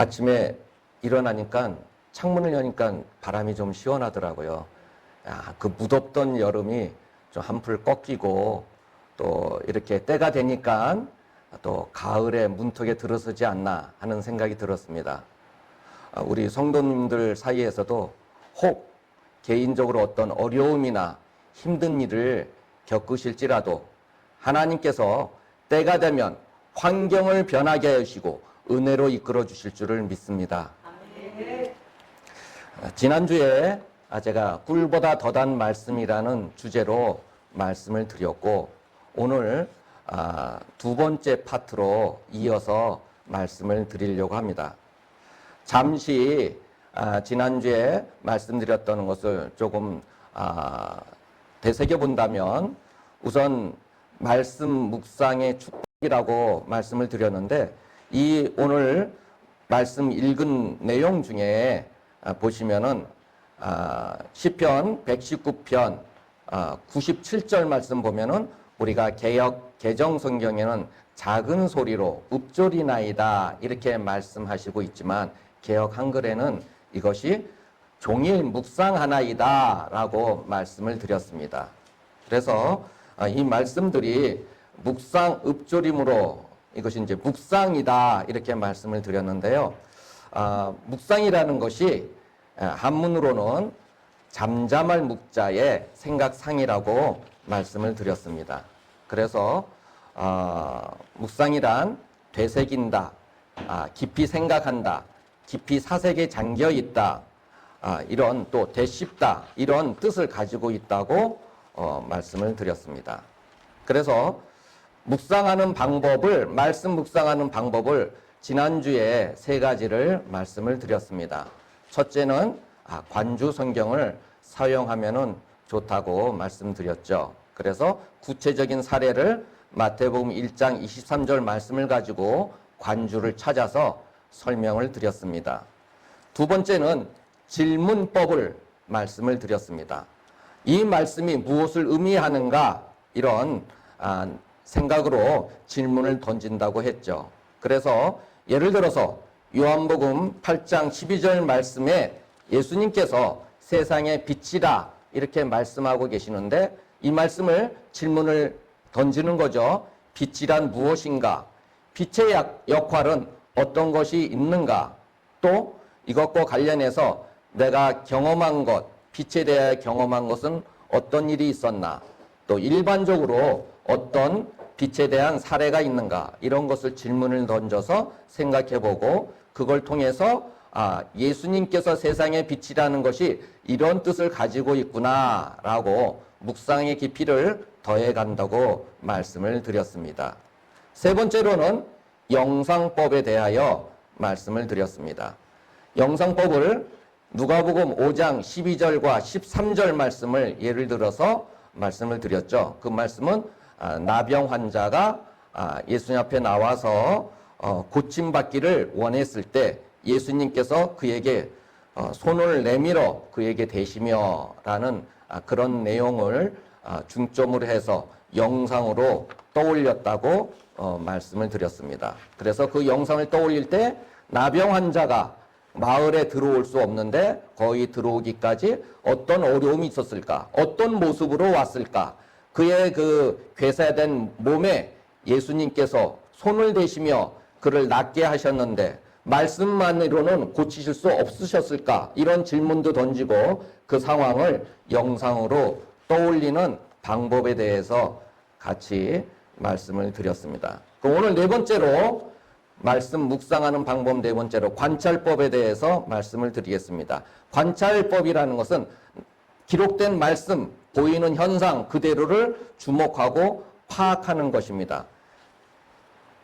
아침에 일어나니까 창문을 여니까 바람이 좀 시원하더라고요. 그 무덥던 여름이 좀 한풀 꺾이고 또 이렇게 때가 되니까 또 가을의 문턱에 들어서지 않나 하는 생각이 들었습니다. 우리 성도님들 사이에서도 혹 개인적으로 어떤 어려움이나 힘든 일을 겪으실지라도 하나님께서 때가 되면 환경을 변하게 하시고 은혜로 이끌어 주실 줄을 믿습니다. 지난주에 제가 꿀보다 더단 말씀이라는 주제로 말씀을 드렸고 오늘 두 번째 파트로 이어서 말씀을 드리려고 합니다. 잠시 지난주에 말씀드렸던 것을 조금 되새겨 본다면 우선 말씀 묵상의 축복이라고 말씀을 드렸는데 이 오늘 말씀 읽은 내용 중에 보시면은 시편 119편 97절 말씀 보면은 우리가 개정 성경에는 작은 소리로 읊조리나이다 이렇게 말씀하시고 있지만 개역 한글에는 이것이 종일 묵상하나이다 라고 말씀을 드렸습니다. 그래서 이 말씀들이 묵상 읊조림으로 이것이 이제 묵상이다 이렇게 말씀을 드렸는데요. 묵상이라는 것이 한문으로는 잠잠할 묵자의 생각상이라고 말씀을 드렸습니다. 그래서 묵상이란 되새긴다, 깊이 생각한다, 깊이 사색에 잠겨 있다, 이런 또 되씹다 이런 뜻을 가지고 있다고 말씀을 드렸습니다. 그래서 묵상하는 방법을 말씀 묵상하는 방법을 지난주에 세 가지를 말씀을 드렸습니다. 첫째는 관주 성경을 사용하면은 좋다고 말씀드렸죠. 그래서 구체적인 사례를 마태복음 1장 23절 말씀을 가지고 관주를 찾아서 설명을 드렸습니다. 두 번째는 질문법을 말씀을 드렸습니다. 이 말씀이 무엇을 의미하는가 이런 생각으로 질문을 던진다고 했죠. 그래서 예를 들어서 요한복음 8장 12절 말씀에 예수님께서 세상의 빛이라 이렇게 말씀하고 계시는데 이 말씀을 질문을 던지는 거죠. 빛이란 무엇인가? 빛의 역할은 어떤 것이 있는가? 또 이것과 관련해서 내가 경험한 것, 빛에 대해 경험한 것은 어떤 일이 있었나? 또 일반적으로 어떤 빛에 대한 사례가 있는가? 이런 것을 질문을 던져서 생각해보고 그걸 통해서 예수님께서 세상의 빛이라는 것이 이런 뜻을 가지고 있구나 라고 묵상의 깊이를 더해간다고 말씀을 드렸습니다. 세 번째로는 영상법에 대하여 말씀을 드렸습니다. 영상법을 누가복음 5장 12절과 13절 말씀을 예를 들어서 말씀을 드렸죠. 그 말씀은 나병 환자가 예수님 앞에 나와서 고침받기를 원했을 때 예수님께서 그에게 손을 내밀어 그에게 대시며 라는 그런 내용을 중점으로 해서 영상으로 떠올렸다고 말씀을 드렸습니다. 그래서 그 영상을 떠올릴 때 나병 환자가 마을에 들어올 수 없는데 거의 들어오기까지 어떤 어려움이 있었을까? 어떤 모습으로 왔을까? 그의 그 괴사된 몸에 예수님께서 손을 대시며 그를 낫게 하셨는데 말씀만으로는 고치실 수 없으셨을까? 이런 질문도 던지고 그 상황을 영상으로 떠올리는 방법에 대해서 같이 말씀을 드렸습니다. 그럼 오늘 네 번째로 말씀 묵상하는 방법 네 번째로 관찰법에 대해서 말씀을 드리겠습니다. 관찰법이라는 것은 기록된 말씀, 보이는 현상 그대로를 주목하고 파악하는 것입니다.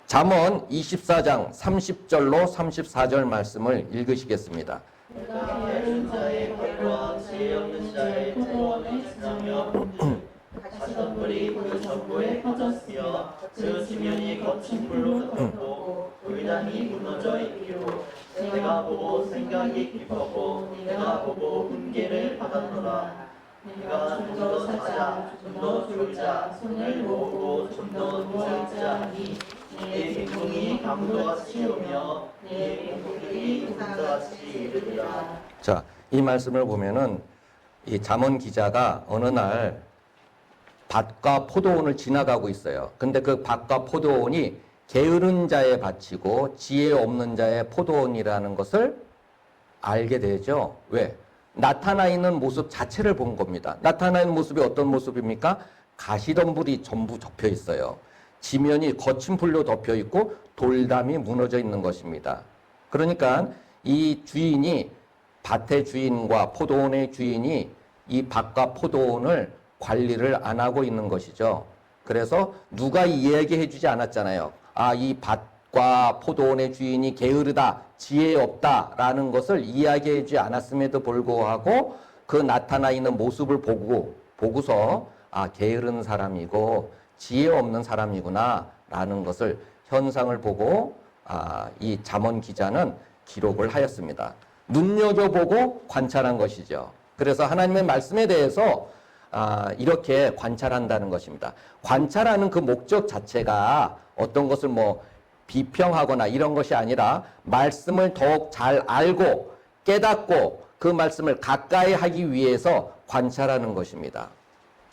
잠언 24장 30절로 34절 말씀을 읽으시겠습니다. 내가 배운 자의 발과 지혜 없는 자의 조언을 지나며 가시덤불이 그 전부에 퍼졌으며 그 지면이 거친 불로 덮고 불단이 무너져 있기로 내가 보고 생각이 깊었고 내가 보고 훈계를 받았노라. 내가 좀 더 자자 좀 더 졸자 손을 모으고 좀 더 누워있자 하니 네 행동이 강도같이 오며 네 행동들이 인자같이 이르리라. 자, 이 말씀을 보면은 이 잠언 기자가 어느 날 밭과 포도원을 지나가고 있어요. 근데 그 밭과 포도원이 게으른 자의 밭이고 지혜 없는 자의 포도원이라는 것을 알게 되죠. 왜? 나타나 있는 모습 자체를 본 겁니다. 나타나 있는 모습이 어떤 모습입니까? 가시덤불이 전부 덮여 있어요. 지면이 거친 풀로 덮여 있고 돌담이 무너져 있는 것입니다. 그러니까 이 주인이 밭의 주인과 포도원의 주인이 이 밭과 포도원을 관리를 안 하고 있는 것이죠. 그래서 누가 이야기해 주지 않았잖아요. 아, 이 밭과 포도원의 주인이 게으르다, 지혜 없다라는 것을 이야기해 주지 않았음에도 불구하고 그 나타나 있는 모습을 보고서 아, 게으른 사람이고 지혜 없는 사람이구나라는 것을 현상을 보고 이 잠언 기자는 기록을 하였습니다. 눈여겨보고 관찰한 것이죠. 그래서 하나님의 말씀에 대해서 이렇게 관찰한다는 것입니다. 관찰하는 그 목적 자체가 어떤 것을 뭐 비평하거나 이런 것이 아니라 말씀을 더욱 잘 알고 깨닫고 그 말씀을 가까이 하기 위해서 관찰하는 것입니다.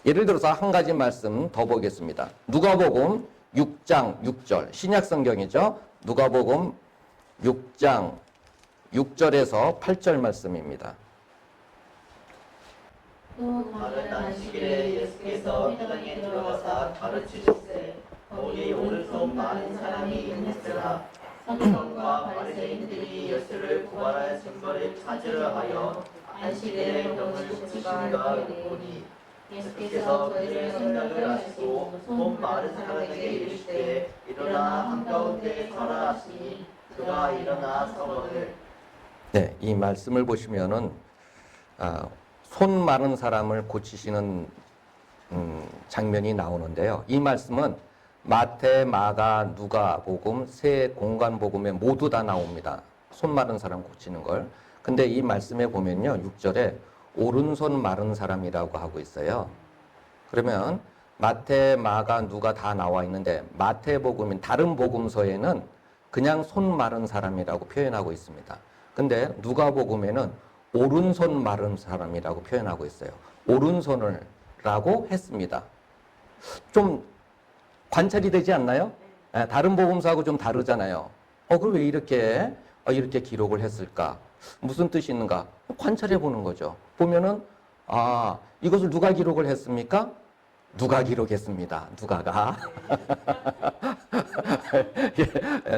예를 들어서 한 가지 말씀 더 보겠습니다. 누가복음 6장 6절 신약 성경이죠. 누가복음 6장 6절에서 8절 말씀입니다. 또 다른 안식일에 예수께서 회당에 들어가사 가르치실세 거기 오른손 많은 사람이 있는지라 서기관과 바리새인들이 예수를 고발할 증거를 찾으려 하여 안식일에 병을 고치시는가 보니 예수께서 그들의 생각을 아시고 손 마른 사람에게 이르시되 일어나 한가운데 서라 하시니 그가 일어나 서거늘. 네, 이 말씀을 보시면은 손 마른 사람을 고치시는 장면이 나오는데요. 이 말씀은 마태, 마가, 누가복음 세 공간복음에 모두 다 나옵니다. 손 마른 사람 고치는 걸. 근데 이 말씀에 보면요, 6절에 오른손 마른 사람이라고 하고 있어요. 그러면 마태, 마가, 누가 다 나와 있는데 마태복음인 다른 복음서에는 그냥 손 마른 사람이라고 표현하고 있습니다. 근데 누가복음에는 오른손 마른 사람이라고 표현하고 있어요. 오른손을 라고 했습니다. 좀 관찰이 되지 않나요? 다른 복음서하고 좀 다르잖아요. 그럼 왜 이렇게 기록을 했을까? 무슨 뜻이 있는가? 관찰해 보는 거죠. 보면은 이것을 누가 기록을 했습니까? 누가 기록했습니다. 누가가.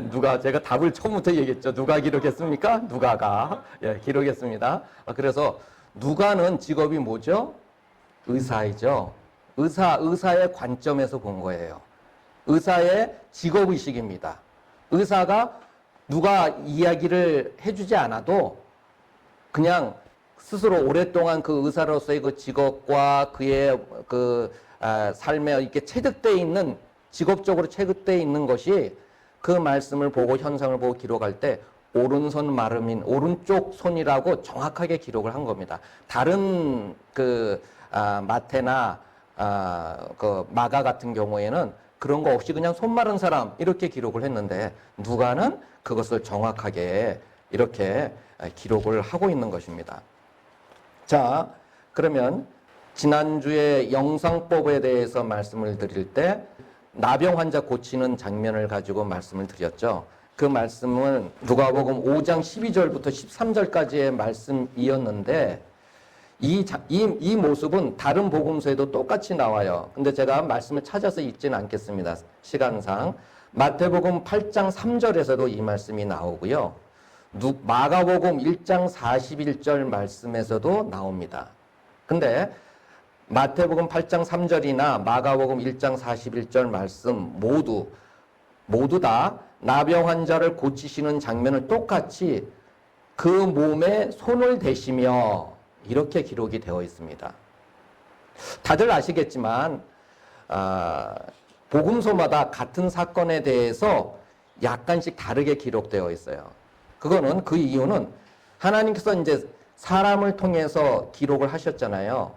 누가 제가 답을 처음부터 얘기했죠. 누가 기록했습니까? 누가가 기록했습니다. 그래서 누가는 직업이 뭐죠? 의사이죠. 의사의 관점에서 본 거예요. 의사의 직업의식입니다. 의사가 누가 이야기를 해주지 않아도 그냥 스스로 오랫동안 그 의사로서의 그 직업과 그의 그 삶에 이렇게 체득되어 있는, 직업적으로 체득되어 있는 것이 그 말씀을 보고 현상을 보고 기록할 때 오른손 마름인 오른쪽 손이라고 정확하게 기록을 한 겁니다. 다른 그 마태나 그 마가 같은 경우에는 그런 거 없이 그냥 손 마른 사람 이렇게 기록을 했는데 누가는 그것을 정확하게 이렇게 기록을 하고 있는 것입니다. 자, 그러면 지난주에 영상법에 대해서 말씀을 드릴 때 나병 환자 고치는 장면을 가지고 말씀을 드렸죠. 그 말씀은 누가복음 5장 12절부터 13절까지의 말씀이었는데 이 모습은 다른 복음서에도 똑같이 나와요. 근데 제가 말씀을 찾아서 읽지는 않겠습니다. 시간상. 마태복음 8장 3절에서도 이 말씀이 나오고요. 마가복음 1장 41절 말씀에서도 나옵니다. 근데 마태복음 8장 3절이나 마가복음 1장 41절 말씀 모두 다 나병 환자를 고치시는 장면을 똑같이 그 몸에 손을 대시며 이렇게 기록이 되어 있습니다. 다들 아시겠지만 복음서마다 같은 사건에 대해서 약간씩 다르게 기록되어 있어요. 그거는 그 이유는 하나님께서 이제 사람을 통해서 기록을 하셨잖아요.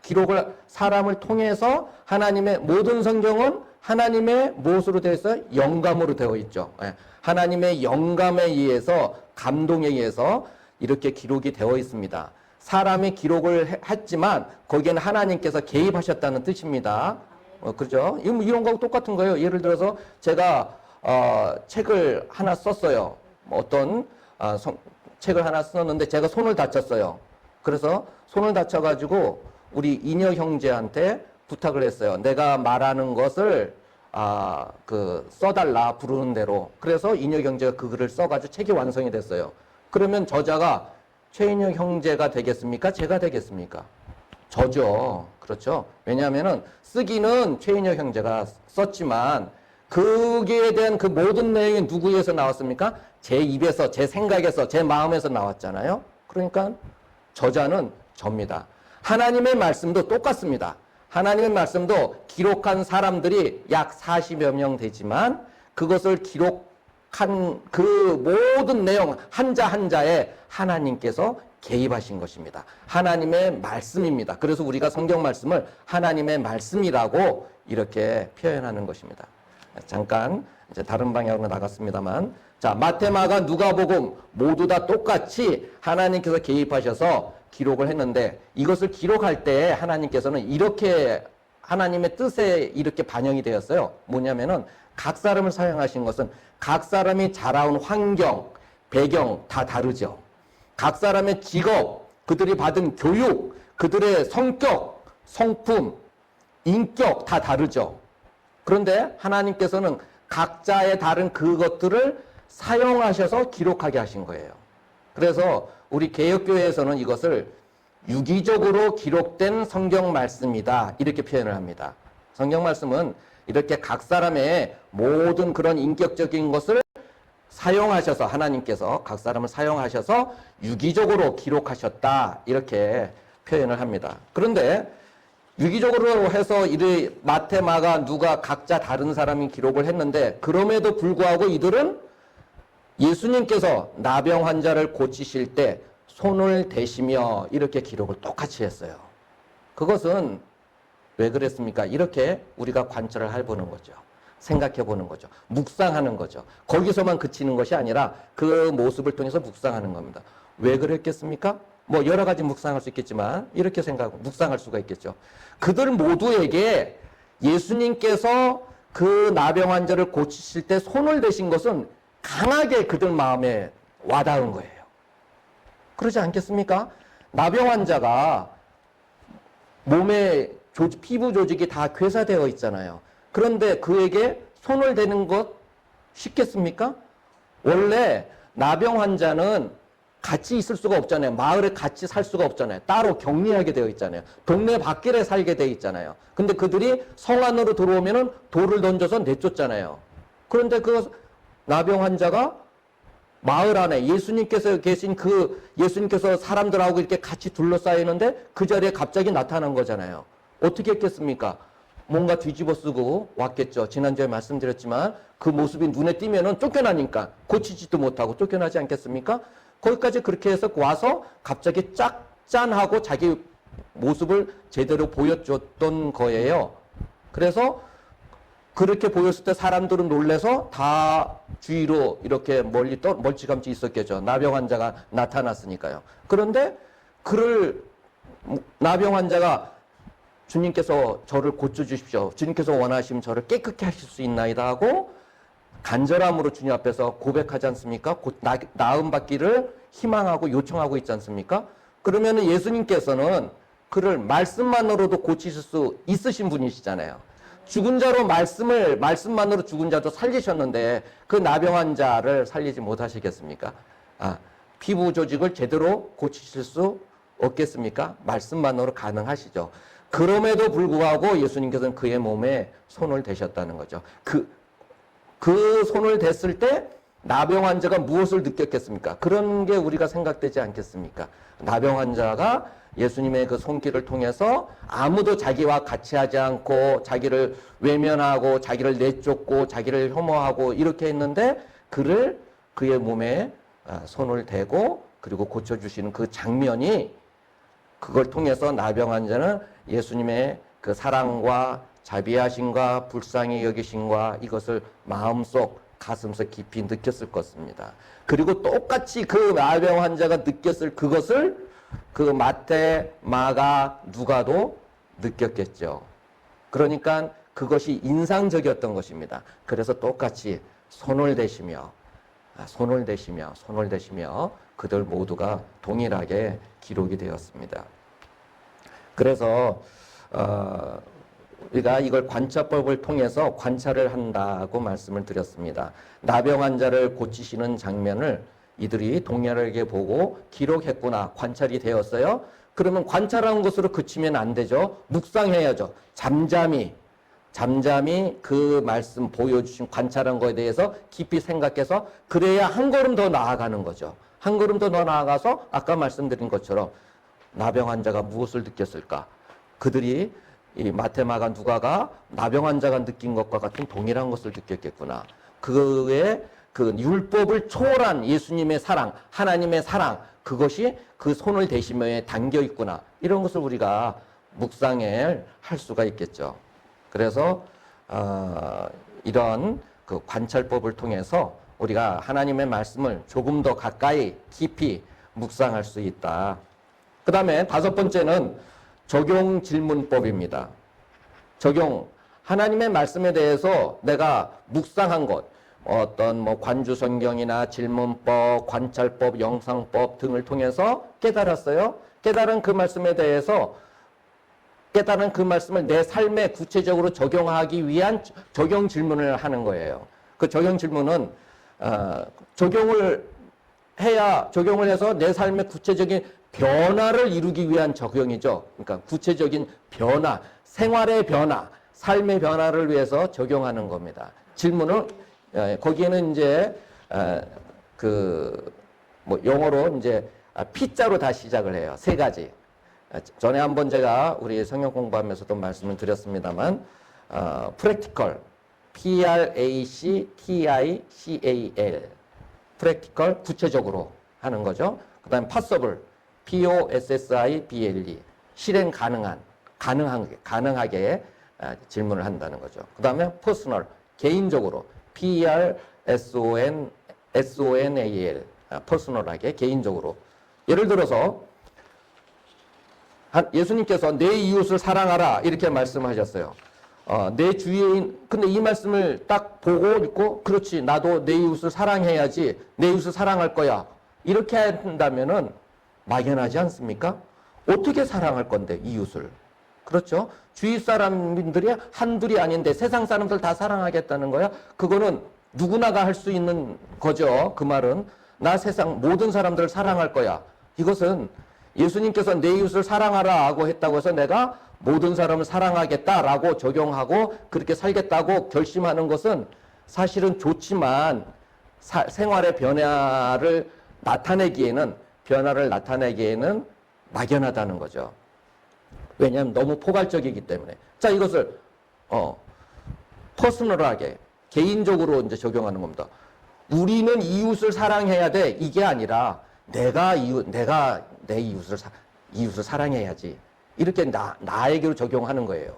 기록을 사람을 통해서 하나님의 모든 성경은 하나님의 무엇으로 되어 있어요? 영감으로 되어 있죠. 예. 하나님의 영감에 의해서, 감동에 의해서 이렇게 기록이 되어 있습니다. 사람이 기록을 했지만 거기에는 하나님께서 개입하셨다는 뜻입니다. 그죠? 이런 거하고 똑같은 거예요. 예를 들어서 제가 책을 하나 썼어요. 어떤 책을 하나 썼는데 제가 손을 다쳤어요. 그래서 손을 다쳐가지고 우리 이녀 형제한테 부탁을 했어요. 내가 말하는 것을 써달라, 부르는 대로. 그래서 이녀 형제가 그 글을 써가지고 책이 완성이 됐어요. 그러면 저자가 최인혁 형제가 되겠습니까? 제가 되겠습니까? 저죠. 그렇죠. 왜냐하면은 쓰기는 최인혁 형제가 썼지만 거기에 대한 그 모든 내용이 누구에서 나왔습니까? 제 입에서, 제 생각에서, 제 마음에서 나왔잖아요. 그러니까 저자는 접니다. 하나님의 말씀도 똑같습니다. 하나님의 말씀도 기록한 사람들이 약 40여 명 되지만 그것을 기록한 그 모든 내용 한자 한자에 하나님께서 개입하신 것입니다. 하나님의 말씀입니다. 그래서 우리가 성경 말씀을 하나님의 말씀이라고 이렇게 표현하는 것입니다. 잠깐 이제 다른 방향으로 나갔습니다만, 자, 마태, 마가, 누가복음 모두 다 똑같이 하나님께서 개입하셔서 기록을 했는데 이것을 기록할 때 하나님께서는 이렇게 하나님의 뜻에 이렇게 반영이 되었어요. 뭐냐면은 각 사람을 사용하신 것은 각 사람이 자라온 환경, 배경 다 다르죠. 각 사람의 직업, 그들이 받은 교육, 그들의 성격, 성품, 인격 다 다르죠. 그런데 하나님께서는 각자의 다른 그것들을 사용하셔서 기록하게 하신 거예요. 그래서 우리 개혁교회에서는 이것을 유기적으로 기록된 성경 말씀이다, 이렇게 표현을 합니다. 성경 말씀은 이렇게 각 사람의 모든 그런 인격적인 것을 사용하셔서, 하나님께서 각 사람을 사용하셔서 유기적으로 기록하셨다, 이렇게 표현을 합니다. 그런데 유기적으로 해서 이 마태, 마가, 누가 각자 다른 사람이 기록을 했는데 그럼에도 불구하고 이들은 예수님께서 나병 환자를 고치실 때 손을 대시며 이렇게 기록을 똑같이 했어요. 그것은 왜 그랬습니까? 이렇게 우리가 관찰을 해보는 거죠. 생각해 보는 거죠. 묵상하는 거죠. 거기서만 그치는 것이 아니라 그 모습을 통해서 묵상하는 겁니다. 왜 그랬겠습니까? 뭐 여러 가지 묵상할 수 있겠지만 이렇게 묵상할 수가 있겠죠. 그들 모두에게 예수님께서 그 나병 환자를 고치실 때 손을 대신 것은 강하게 그들 마음에 와닿은 거예요. 그러지 않겠습니까? 나병 환자가 몸에 피부 조직이 다 괴사되어 있잖아요. 그런데 그에게 손을 대는 것 쉽겠습니까? 원래 나병 환자는 같이 있을 수가 없잖아요. 마을에 같이 살 수가 없잖아요. 따로 격리하게 되어 있잖아요. 동네 밖에 살게 되어 있잖아요. 근데 그들이 성 안으로 들어오면은 돌을 던져서 내쫓잖아요. 그런데 그 나병 환자가 마을 안에 예수님께서 계신 예수님께서 사람들하고 이렇게 같이 둘러싸이는데 그 자리에 갑자기 나타난 거잖아요. 어떻게 했겠습니까? 뭔가 뒤집어 쓰고 왔겠죠. 지난주에 말씀드렸지만 그 모습이 눈에 띄면은 쫓겨나니까 고치지도 못하고 쫓겨나지 않겠습니까? 거기까지 그렇게 해서 와서 갑자기 짠하고 자기 모습을 제대로 보여줬던 거예요. 그래서 그렇게 보였을 때 사람들은 놀래서 다 주위로 이렇게 멀찌감치 있었겠죠. 나병 환자가 나타났으니까요. 그런데 나병 환자가 주님께서 저를 고쳐주십시오. 주님께서 원하시면 저를 깨끗게 하실 수 있나이다 하고 간절함으로 주님 앞에서 고백하지 않습니까? 나음 받기를 희망하고 요청하고 있지 않습니까? 그러면 예수님께서는 그를 말씀만으로도 고치실 수 있으신 분이시잖아요. 죽은 자로 말씀만으로 죽은 자도 살리셨는데 그 나병 환자를 살리지 못하시겠습니까? 피부 조직을 제대로 고치실 수 없겠습니까? 말씀만으로 가능하시죠. 그럼에도 불구하고 예수님께서는 그의 몸에 손을 대셨다는 거죠. 그 손을 댔을 때 나병 환자가 무엇을 느꼈겠습니까? 그런 게 우리가 생각되지 않겠습니까? 나병 환자가 예수님의 그 손길을 통해서 아무도 자기와 같이 하지 않고 자기를 외면하고 자기를 내쫓고 자기를 혐오하고 이렇게 했는데 그의 몸에 손을 대고 그리고 고쳐주시는 그 장면이 그걸 통해서 나병 환자는 예수님의 그 사랑과 자비하심과 불쌍히 여기심과 이것을 마음속 가슴속 깊이 느꼈을 것입니다. 그리고 똑같이 그 나병 환자가 느꼈을 그것을 그 마태, 마가, 누가도 느꼈겠죠. 그러니까 그것이 인상적이었던 것입니다. 그래서 똑같이 손을 대시며 그들 모두가 동일하게 기록이 되었습니다. 그래서 우리가 이걸 관찰법을 통해서 관찰을 한다고 말씀을 드렸습니다. 나병 환자를 고치시는 장면을 이들이 동일하게 보고 기록했구나, 관찰이 되었어요. 그러면 관찰한 것으로 그치면 안 되죠. 묵상해야죠. 잠잠히 그 말씀 보여주신 관찰한 거에 대해서 깊이 생각해서 그래야 한 걸음 더 나아가는 거죠. 한 걸음 더 나아가서 아까 말씀드린 것처럼 나병 환자가 무엇을 느꼈을까? 그들이 이 마테마가 누가가 나병 환자가 느낀 것과 같은 동일한 것을 느꼈겠구나. 그의 그 율법을 초월한 예수님의 사랑, 하나님의 사랑, 그것이 그 손을 대시며에 담겨 있구나. 이런 것을 우리가 묵상을 할 수가 있겠죠. 그래서 이런 그 관찰법을 통해서 우리가 하나님의 말씀을 조금 더 가까이 깊이 묵상할 수 있다. 그 다음에 5번째는 적용 질문법입니다. 하나님의 말씀에 대해서 내가 묵상한 것, 어떤 뭐 관주 성경이나 질문법, 관찰법, 영상법 등을 통해서 깨달았어요. 깨달은 그 말씀에 대해서 깨달은 그 말씀을 내 삶에 구체적으로 적용하기 위한 적용 질문을 하는 거예요. 그 적용 질문은 적용을 해서 내 삶의 구체적인 변화를 이루기 위한 적용이죠. 그러니까 구체적인 변화, 생활의 변화, 삶의 변화를 위해서 적용하는 겁니다. 질문을 거기에는 이제 영어로 이제 P자로 다 시작을 해요. 3가지. 전에 한번 제가 우리 성경 공부하면서도 말씀을 드렸습니다만, practical, practical, practical, 구체적으로 하는 거죠. 그 다음에 possible, possible, 실행 가능하게 질문을 한다는 거죠. 그 다음에 personal, 개인적으로, personal, personal하게, 개인적으로. 예를 들어서 예수님께서 내 이웃을 사랑하라 이렇게 말씀하셨어요. 내 주위인, 근데 이 말씀을 딱 보고 있고, 그렇지, 나도 내 이웃을 사랑해야지, 내 이웃을 사랑할 거야, 이렇게 한다면은 막연하지 않습니까? 어떻게 사랑할 건데, 이웃을? 그렇죠? 주위 사람들이 한둘이 아닌데 세상 사람들 다 사랑하겠다는 거야? 그거는 누구나가 할 수 있는 거죠. 그 말은 나 세상 모든 사람들을 사랑할 거야. 이것은 예수님께서 내 이웃을 사랑하라고 했다고 해서 내가 모든 사람을 사랑하겠다라고 적용하고 그렇게 살겠다고 결심하는 것은 사실은 좋지만 생활의 변화를 나타내기에는 막연하다는 거죠. 왜냐하면 너무 포괄적이기 때문에. 자, 이것을 퍼스널하게, 개인적으로 이제 적용하는 겁니다. 우리는 이웃을 사랑해야 돼, 이게 아니라 내가 내 이웃을 사랑해야지, 이렇게 나에게로 적용하는 거예요.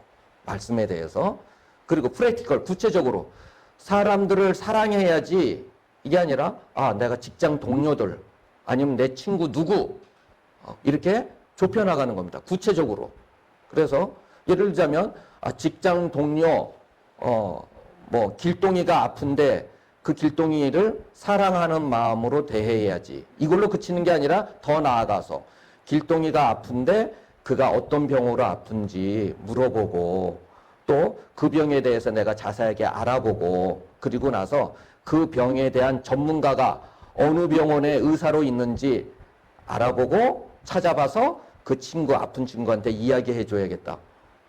말씀에 대해서. 그리고 프랙티컬, 구체적으로 사람들을 사랑해야지, 이게 아니라 내가 직장 동료들 아니면 내 친구 누구, 이렇게 좁혀나가는 겁니다. 구체적으로. 그래서 예를 들자면 직장 동료 길동이가 아픈데 그 길동이를 사랑하는 마음으로 대해야지, 이걸로 그치는 게 아니라 더 나아가서 길동이가 아픈데 그가 어떤 병으로 아픈지 물어보고, 또 그 병에 대해서 내가 자세하게 알아보고, 그리고 나서 그 병에 대한 전문가가 어느 병원에 의사로 있는지 알아보고 찾아봐서 그 아픈 친구한테 이야기해 줘야겠다.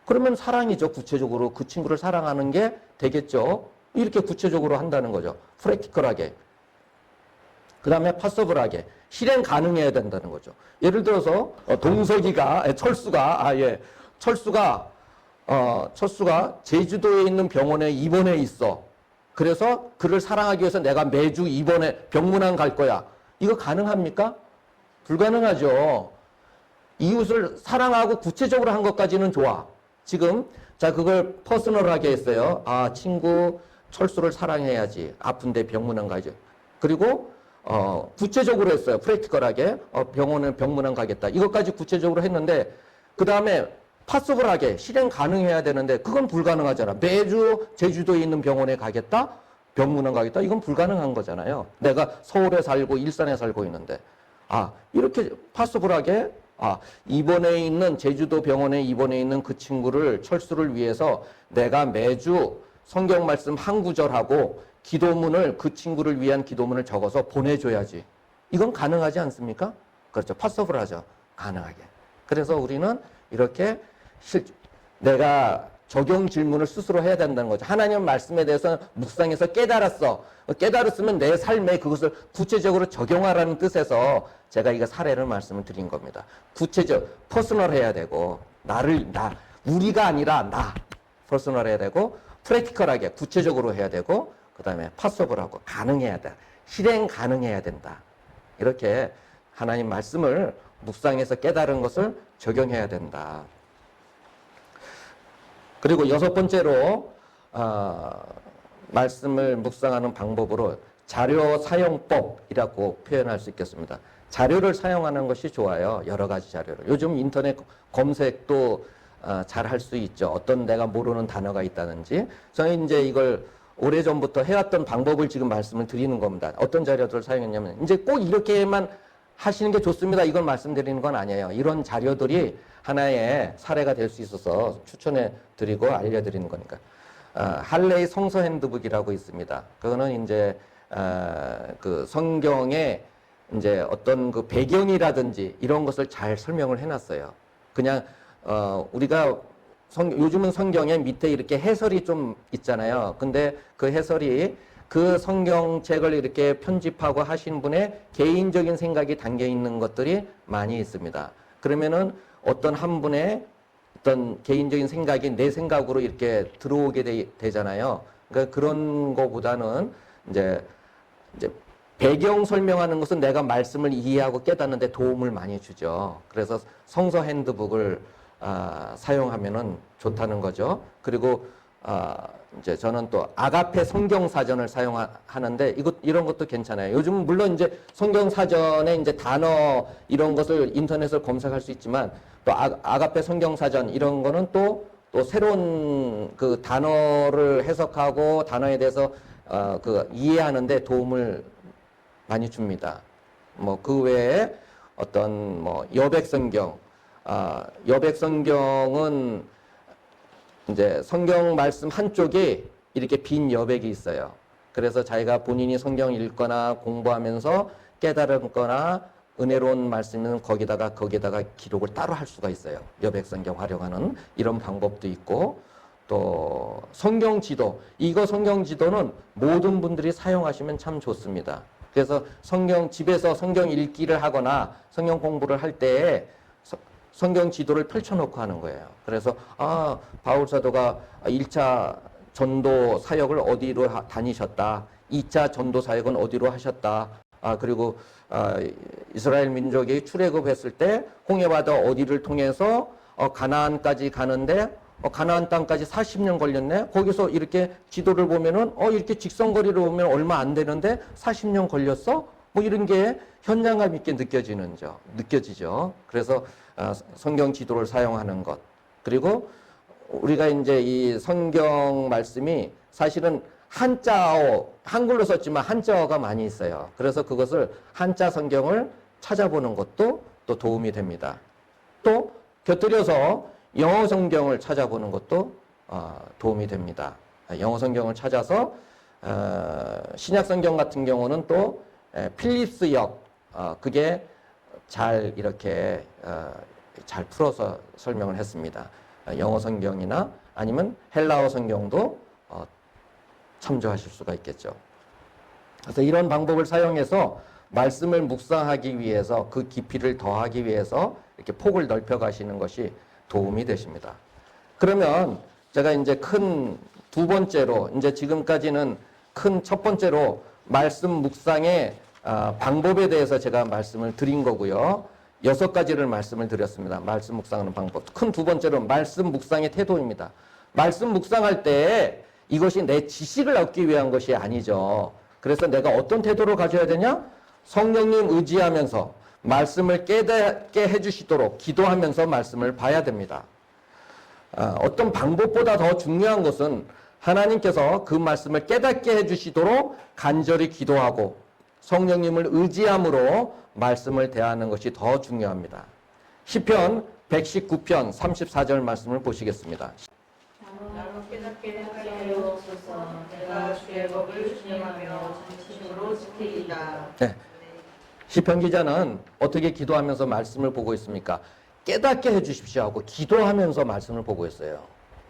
그러면 사랑이죠. 구체적으로 그 친구를 사랑하는 게 되겠죠. 이렇게 구체적으로 한다는 거죠. 프랙티컬하게. 그 다음에 파서블하게, 실행 가능해야 된다는 거죠. 예를 들어서 철수가 제주도에 있는 병원에 입원해 있어. 그래서 그를 사랑하기 위해서 내가 매주 병문안 갈 거야. 이거 가능합니까? 불가능하죠. 이웃을 사랑하고 구체적으로 한 것까지는 좋아. 지금 자 그걸 퍼스널하게 했어요. 아 친구 철수를 사랑해야지. 아픈데 병문안 가야지. 그리고 구체적으로 했어요. 프랙티컬하게 병문안 가겠다. 이것까지 구체적으로 했는데 그 다음에 파서블하게 실행 가능해야 되는데 그건 불가능하잖아. 매주 제주도에 있는 병원에 가겠다? 병문안 가겠다? 이건 불가능한 거잖아요. 내가 서울에 살고 일산에 살고 있는데 이렇게 파서블하게 입원해 있는 제주도 병원에 입원해 있는 그 친구를 철수를 위해서 내가 매주 성경 말씀 한 구절하고 기도문을 그 친구를 위한 기도문을 적어서 보내줘야지. 이건 가능하지 않습니까? 그렇죠. 파서블하죠. 가능하게. 그래서 우리는 이렇게 내가 적용 질문을 스스로 해야 된다는 거죠. 하나님 말씀에 대해서 묵상해서 깨달았어. 깨달았으면 내 삶에 그것을 구체적으로 적용하라는 뜻에서 제가 이거 사례를 말씀을 드린 겁니다. 구체적, 퍼스널 해야 되고, 우리가 아니라 퍼스널 해야 되고, 프랙티컬하게, 구체적으로 해야 되고, 그 다음에 파서블하고, 가능해야 돼. 실행 가능해야 된다. 이렇게 하나님 말씀을 묵상해서 깨달은 것을 적용해야 된다. 그리고 여섯 번째로 말씀을 묵상하는 방법으로 자료 사용법이라고 표현할 수 있겠습니다. 자료를 사용하는 것이 좋아요. 여러 가지 자료를. 요즘 인터넷 검색도 잘 할 수 있죠. 어떤 내가 모르는 단어가 있다든지. 저는 이제 이걸 오래전부터 해왔던 방법을 지금 말씀을 드리는 겁니다. 어떤 자료들을 사용했냐면 이제 꼭 이렇게만 하시는 게 좋습니다. 이걸 말씀드리는 건 아니에요. 이런 자료들이 하나의 사례가 될 수 있어서 추천해 드리고 알려드리는 거니까. 할레이 성서 핸드북이라고 있습니다. 그거는 이제 그 성경에 이제 어떤 그 배경이라든지 이런 것을 잘 설명을 해놨어요. 그냥 우리가 요즘은 성경에 밑에 이렇게 해설이 좀 있잖아요. 근데 그 해설이 그 성경책을 이렇게 편집하고 하신 분의 개인적인 생각이 담겨 있는 것들이 많이 있습니다. 그러면은 어떤 한 분의 어떤 개인적인 생각이 내 생각으로 이렇게 들어오게 되잖아요. 그러니까 그런 거보다는 이제 배경 설명하는 것은 내가 말씀을 이해하고 깨닫는 데 도움을 많이 주죠. 그래서 성서 핸드북을 사용하면은 좋다는 거죠. 그리고 이제 저는 또 아가페 성경 사전을 사용하는데 이런 것도 괜찮아요. 요즘 물론 이제 성경 사전에 이제 단어 이런 것을 인터넷을 검색할 수 있지만 또 아가페 성경 사전 이런 거는 또 새로운 그 단어를 해석하고 단어에 대해서 그 이해하는데 도움을 많이 줍니다. 뭐 그 외에 어떤 뭐 여백 성경, 여백 성경은 이제 성경 말씀 한쪽에 이렇게 빈 여백이 있어요. 그래서 자기가 본인이 성경 읽거나 공부하면서 깨달았거나 은혜로운 말씀은 거기다가 기록을 따로 할 수가 있어요. 여백 성경 활용하는 이런 방법도 있고 또 성경 지도, 이거 성경 지도는 모든 분들이 사용하시면 참 좋습니다. 그래서 집에서 성경 읽기를 하거나 성경 공부를 할 때에 성경 지도를 펼쳐놓고 하는 거예요. 그래서 바울 사도가 1차 전도 사역을 어디로 다니셨다. 2차 전도 사역은 어디로 하셨다. 그리고 이스라엘 민족이 출애굽했을 때 홍해바다 어디를 통해서 가나안까지 가는데 가나안 땅까지 40년 걸렸네. 거기서 이렇게 지도를 보면은 이렇게 직선거리를 보면 얼마 안 되는데 40년 걸렸어? 뭐 이런 게 현장감 있게 느껴지죠. 그래서 성경 지도를 사용하는 것. 그리고 우리가 이제 이 성경 말씀이 사실은 한자어, 한글로 썼지만 한자어가 많이 있어요. 그래서 그것을 한자 성경을 찾아보는 것도 또 도움이 됩니다. 또 곁들여서 영어 성경을 찾아보는 것도 도움이 됩니다. 영어 성경을 찾아서 신약 성경 같은 경우는 또 필립스역 그게 잘 이렇게 잘 풀어서 설명을 했습니다. 영어 성경이나 아니면 헬라어 성경도 참조하실 수가 있겠죠. 그래서 이런 방법을 사용해서 말씀을 묵상하기 위해서 그 깊이를 더하기 위해서 이렇게 폭을 넓혀 가시는 것이 도움이 되십니다. 그러면 제가 이제 큰 두 번째로 이제 지금까지는 큰 첫 번째로 말씀 묵상의 방법에 대해서 제가 말씀을 드린 거고요. 6가지를 말씀을 드렸습니다. 말씀 묵상하는 방법. 큰 두 번째로 말씀 묵상의 태도입니다. 말씀 묵상할 때 이것이 내 지식을 얻기 위한 것이 아니죠. 그래서 내가 어떤 태도를 가져야 되냐? 성령님 의지하면서 말씀을 깨닫게 해주시도록 기도하면서 말씀을 봐야 됩니다. 어떤 방법보다 더 중요한 것은 하나님께서 그 말씀을 깨닫게 해주시도록 간절히 기도하고 성령님을 의지함으로 말씀을 대하는 것이 더 중요합니다. 시편 119편 34절 말씀을 보시겠습니다. 나로 깨닫게 하여 주소서. 내가 주의 법을 준행하며 진심으로 지키리이다. 네. 시편 기자는 어떻게 기도하면서 말씀을 보고 있습니까? 깨닫게 해주십시오 하고 기도하면서 말씀을 보고 있어요.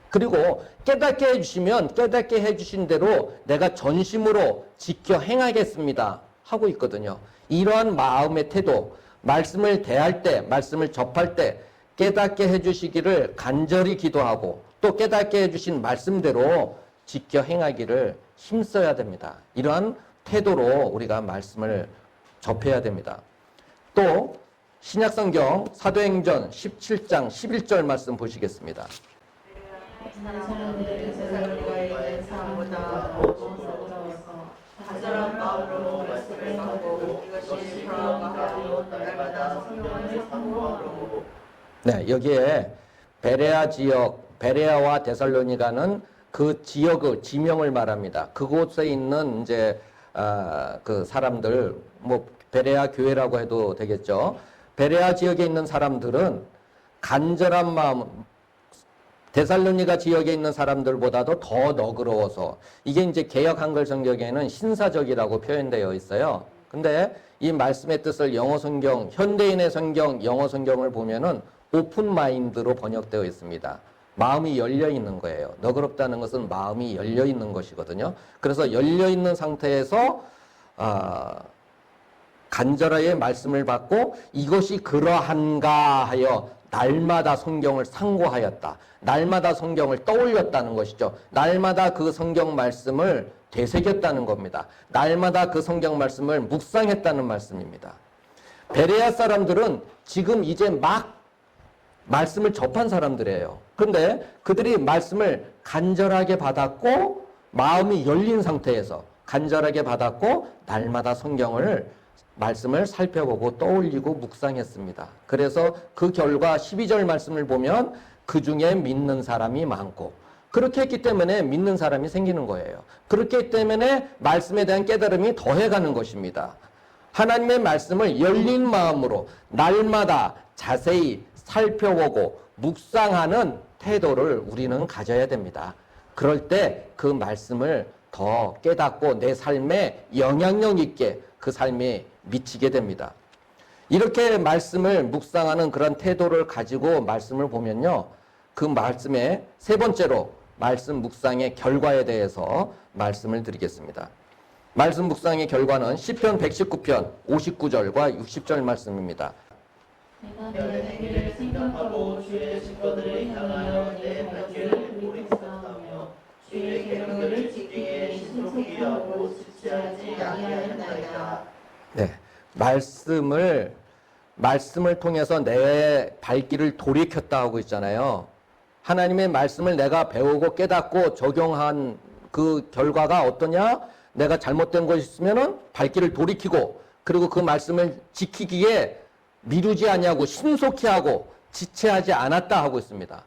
그리고 깨닫게 해주시면 깨닫게 해주신 대로 내가 전심으로 지켜 행하겠습니다 하고 있거든요. 이러한 마음의 태도, 말씀을 대할 때, 말씀을 접할 때 깨닫게 해주시기를 간절히 기도하고 또 깨닫게 해주신 말씀대로 지켜 행하기를 힘써야 됩니다. 이러한 태도로 우리가 말씀을 접해야 됩니다. 또 신약성경 사도행전 17장 11절 말씀 보시겠습니다. 사람들은 세상과에 있는 사람보다 더 좋아서 간절한 마음으로 말씀을 받고 이것이 평화가 하여 날마다 성령을 사모하고. 네, 여기에 베레아 지역, 베레아와 데살로니가는 그 지역의 지명을 말합니다. 그곳에 있는 이제 그 사람들, 뭐 베레아 교회라고 해도 되겠죠. 베레아 지역에 있는 사람들은 간절한 마음, 데살로니가 지역에 있는 사람들보다도 더 너그러워서, 이게 이제 개역 한글 성경에는 신사적이라고 표현되어 있어요. 근데 이 말씀의 뜻을 영어 성경, 현대인의 성경, 영어 성경을 보면은 오픈 마인드로 번역되어 있습니다. 마음이 열려 있는 거예요. 너그럽다는 것은 마음이 열려 있는 것이거든요. 그래서 열려 있는 상태에서 간절하게 말씀을 받고 이것이 그러한가 하여 날마다 성경을 상고하였다. 날마다 성경을 떠올렸다는 것이죠. 날마다 그 성경 말씀을 되새겼다는 겁니다. 날마다 그 성경 말씀을 묵상했다는 말씀입니다. 베레아 사람들은 지금 이제 막 말씀을 접한 사람들이에요. 그런데 그들이 말씀을 간절하게 받았고 마음이 열린 상태에서 간절하게 받았고 날마다 성경을 말씀을 살펴보고 떠올리고 묵상했습니다. 그래서 그 결과 12절 말씀을 보면 그 중에 믿는 사람이 많고, 그렇게 했기 때문에 믿는 사람이 생기는 거예요. 그렇기 때문에 말씀에 대한 깨달음이 더해가는 것입니다. 하나님의 말씀을 열린 마음으로 날마다 자세히 살펴보고 묵상하는 태도를 우리는 가져야 됩니다. 그럴 때 그 말씀을 더 깨닫고 내 삶에 영향력 있게 그 삶에 미치게 됩니다. 이렇게 말씀을 묵상하는 그런 태도를 가지고 말씀을 보면요, 그 말씀의 세 번째로 말씀 묵상의 결과에 대해서 말씀을 드리겠습니다. 말씀 묵상의 결과는 시편 119편 59절과 60절 말씀입니다. 내가 내 길을 생각하고 주의 증거들을 향하여 내 발길을 돌이켰사오며 주의 계명을 지키기에 신속히 하고 지체하지 아니하였나이다. 네, 말씀을 통해서 내 발길을 돌이켰다 하고 있잖아요. 하나님의 말씀을 내가 배우고 깨닫고 적용한 그 결과가 어떠냐? 내가 잘못된 것이 있으면은 발길을 돌이키고, 그리고 그 말씀을 지키기에 미루지 아니하고 신속히 하고 지체하지 않았다 하고 있습니다.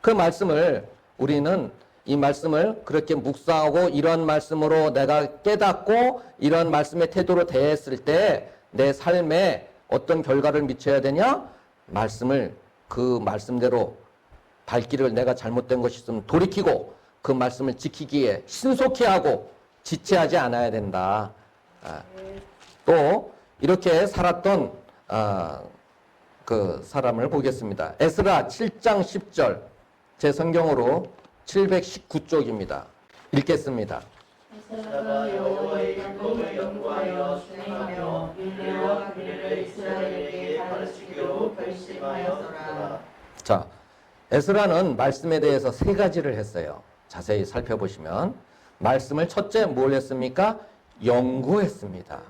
그 말씀을 우리는 이 말씀을 그렇게 묵상하고 이런 말씀으로 내가 깨닫고 이런 말씀의 태도로 대했을 때 내 삶에 어떤 결과를 미쳐야 되냐? 말씀을 그 말씀대로 발길을 내가 잘못된 것이 있으면 돌이키고 그 말씀을 지키기에 신속히 하고 지체하지 않아야 된다. 또 이렇게 살았던 그 사람을 보겠습니다. 에스라 7장 10절, 제 성경으로 719쪽입니다. 읽겠습니다. 에스라가 여호와의 율법을 연구하여 준행하며 율례와 규례를 이스라엘에게 가르치기로 결심하였더라. 자, 에스라는 말씀에 대해서 세 가지를 했어요. 자세히 살펴보시면 말씀을 첫째 뭘 했습니까? 연구했습니다.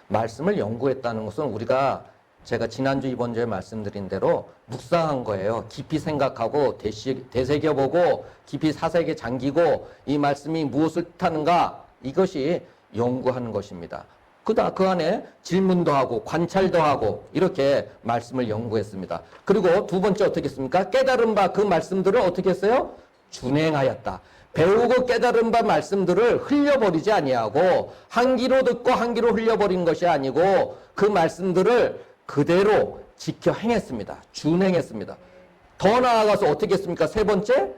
말씀을 연구했다는 것은 우리가 제가 지난주 이번주에 말씀드린 대로 묵상한 거예요. 깊이 생각하고 되새겨보고 깊이 사색에 잠기고 이 말씀이 무엇을 뜻하는가 이것이 연구하는 것입니다. 그 안에 질문도 하고 관찰도 하고 이렇게 말씀을 연구했습니다. 그리고 두 번째 어떻게 했습니까? 깨달은 바 그 말씀들을 어떻게 했어요? 준행하였다. 배우고 깨달은 바 말씀들을 흘려버리지 아니하고 한 귀로 듣고 한 귀로 흘려버린 것이 아니고 그 말씀들을 그대로 지켜 행했습니다. 준행했습니다. 더 나아가서 어떻게 했습니까? 세 번째,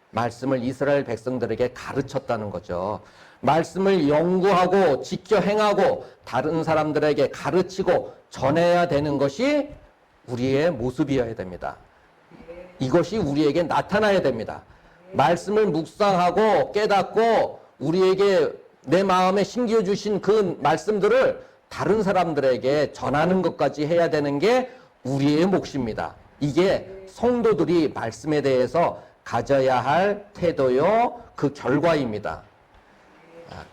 말씀을 이스라엘 백성들에게 가르쳤다는 거죠. 말씀을 연구하고 지켜 행하고 다른 사람들에게 가르치고 전해야 되는 것이 우리의 모습이어야 됩니다. 이것이 우리에게 나타나야 됩니다. 말씀을 묵상하고 깨닫고 우리에게 내 마음에 심겨 주신 그 말씀들을 다른 사람들에게 전하는 것까지 해야 되는 게 우리의 몫입니다. 이게 성도들이 말씀에 대해서 가져야 할 태도요, 그 결과입니다.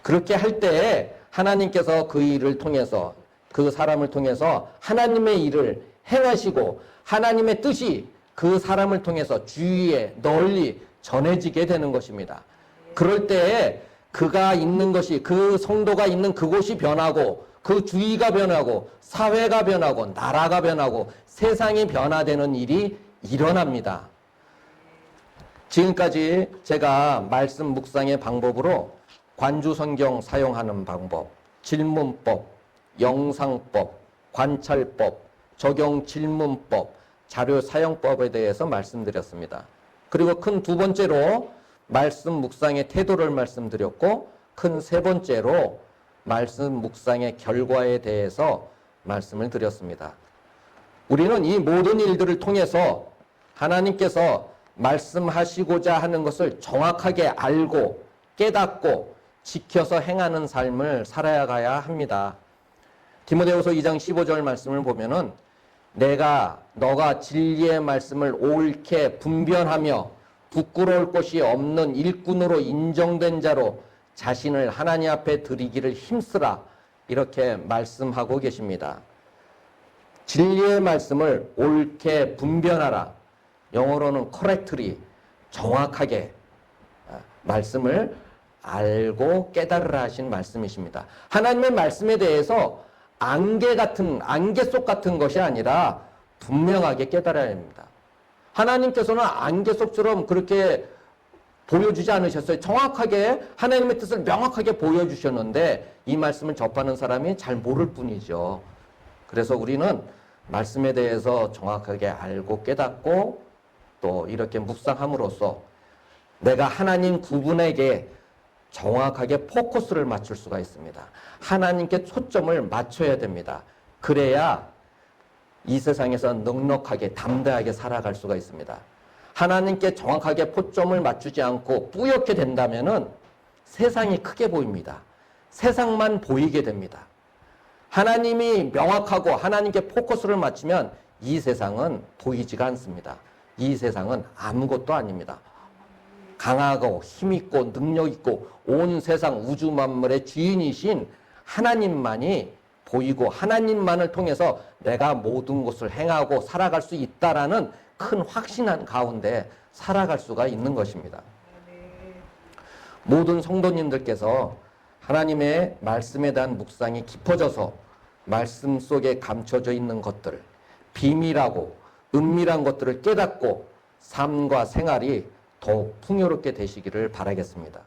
그렇게 할 때 하나님께서 그 일을 통해서 그 사람을 통해서 하나님의 일을 행하시고 하나님의 뜻이 그 사람을 통해서 주위에 널리 전해지게 되는 것입니다. 그럴 때에 그가 있는 것이 그 성도가 있는 그곳이 변하고 그 주위가 변하고 사회가 변하고 나라가 변하고 세상이 변화되는 일이 일어납니다. 지금까지 제가 말씀 묵상의 방법으로 관주성경 사용하는 방법, 질문법, 영상법, 관찰법, 적용 질문법, 자료 사용법에 대해서 말씀드렸습니다. 그리고 큰 두 번째로 말씀 묵상의 태도를 말씀드렸고 큰 세 번째로 말씀 묵상의 결과에 대해서 말씀을 드렸습니다. 우리는 이 모든 일들을 통해서 하나님께서 말씀하시고자 하는 것을 정확하게 알고 깨닫고 지켜서 행하는 삶을 살아가야 합니다. 디모데후서 2장 15절 말씀을 보면은 너가 진리의 말씀을 옳게 분별하며 부끄러울 것이 없는 일꾼으로 인정된 자로 자신을 하나님 앞에 드리기를 힘쓰라 이렇게 말씀하고 계십니다. 진리의 말씀을 옳게 분별하라. 영어로는 correctly 정확하게 말씀을 알고 깨달으라 하신 말씀이십니다. 하나님의 말씀에 대해서 안개 속 같은 것이 아니라 분명하게 깨달아야 합니다. 하나님께서는 안개 속처럼 그렇게 보여주지 않으셨어요. 정확하게 하나님의 뜻을 명확하게 보여주셨는데 이 말씀을 접하는 사람이 잘 모를 뿐이죠. 그래서 우리는 말씀에 대해서 정확하게 알고 깨닫고 또 이렇게 묵상함으로써 내가 하나님 그분에게 정확하게 포커스를 맞출 수가 있습니다. 하나님께 초점을 맞춰야 됩니다. 그래야 이 세상에서 넉넉하게 담대하게 살아갈 수가 있습니다. 하나님께 정확하게 포점을 맞추지 않고 뿌옇게 된다면은 세상이 크게 보입니다. 세상만 보이게 됩니다. 하나님이 명확하고 하나님께 포커스를 맞추면 이 세상은 보이지가 않습니다. 이 세상은 아무것도 아닙니다. 강하고 힘있고 능력있고 온 세상 우주 만물의 주인이신 하나님만이 보이고 하나님만을 통해서 내가 모든 것을 행하고 살아갈 수 있다라는 큰 확신한 가운데 살아갈 수가 있는 것입니다. 모든 성도님들께서 하나님의 말씀에 대한 묵상이 깊어져서 말씀 속에 감춰져 있는 것들, 비밀하고 은밀한 것들을 깨닫고 삶과 생활이 더욱 풍요롭게 되시기를 바라겠습니다.